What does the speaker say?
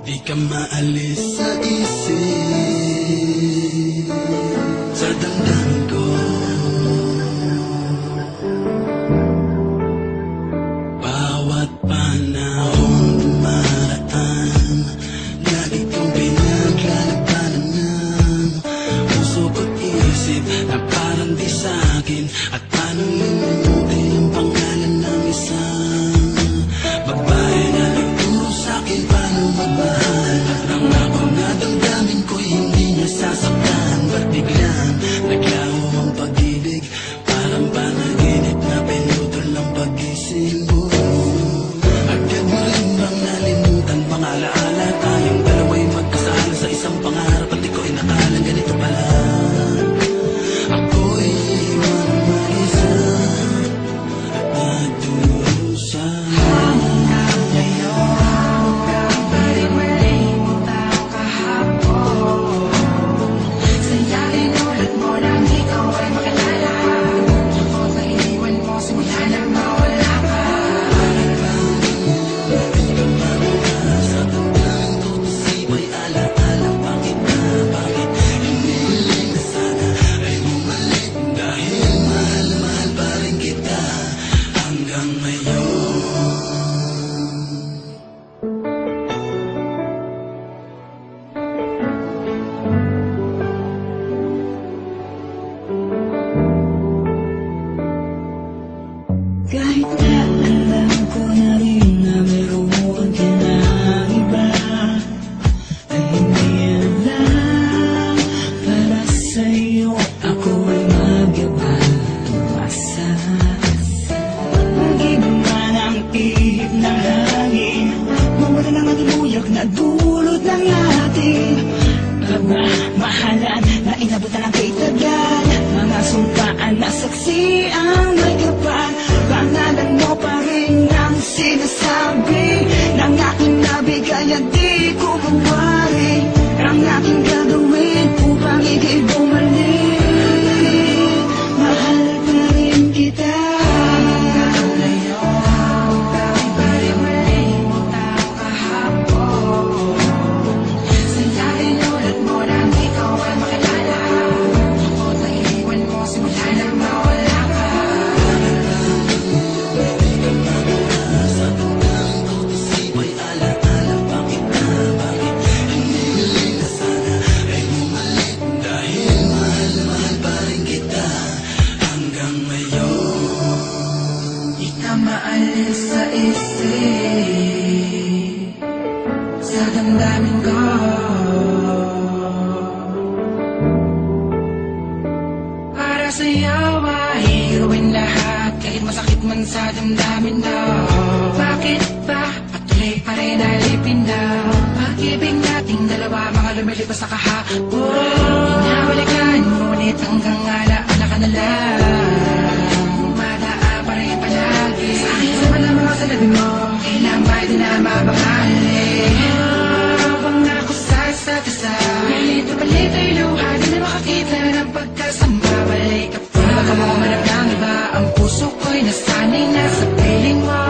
Di ka maalis sa isip, sa damdamin ko. Bawat panahon dumaraan, lagi kong pinaglalabanan ng puso ko't isip na parang di sa'kin. At paano limutin ang pangalan ng isang babae na nagturo sa'kin paano magmahal. At nang ako na damdamin ko'y hindi niya sasaktan, ba't biglang naglaho ang pag-ibig? Parang panaginip na pinutol ang pag-isip mo. Agad mo rin bang nalimutan bang alaala tayong dalawa'y magkasala sa isang pangarap? At di ko inakala ganito pala. Ako'y iwan mag-isa at nagdurusa. Hanggang ngayon, balik-balik tayo kahapon. Sayarin ulit mo nang ikaw ay makilala. Ako na iniwan mo simula nang mawala ka. Di ka mawala sa damdamin ko, tasibay alaala. Bakit na, bakit hinihiling na sana ay bumalik? Dahil mahal na mahal pa rin kita hanggang ngayon. Kahit na alam ko na rin na meron ka na iba, ay hindi alam para sa'yo ako ay magyabang tumasa. Mag-iba man ang ihip ng hangin, mawala ng ating buyak na dulot ng ating pagmamahalan na inabutan ng kay tagal. Mga sumpaan na saksi ang may kapal, pangalan mo pa rin ang sinasabi ng aking nabigay at di ko mawari. Ang aking gagawin upang ika'y bumalik, mahal pa rin kita. Hanggang ngayon, balik-balik mo tayo kahapon. Sayarin ulit mo nang ikaw ay makilala. Ako na iniwan mo simula nang mawala ka. Di ka mawala sa damdamin ko, tasibay alaala. Bakit na, bakit hinihiling na sana ay bumalik? Dahil mahal na mahal pa rin kita hanggang ngayon. Di ka maalis sa isip, sa damdamin ko. Para sa'yo ay gawin lahat, kahit masakit man sa damdamin na. Bakit ba patuloy pa rin alipin na pag-ibig nating dalawa, mga lumilipas sa kahapon? Hinabalikan, ngunit hanggang alaala ka na lang. Dumadaan pa rin palagi sa akin, sa malamang sa labi mo. Kailan ba di na mababali? Pangako sa isa't isa, palit ay luha, di na makakita ng pagkasama. Balik ka pa, baka mo manap ng iba, ang puso ko'y nasanay na sa piling mo.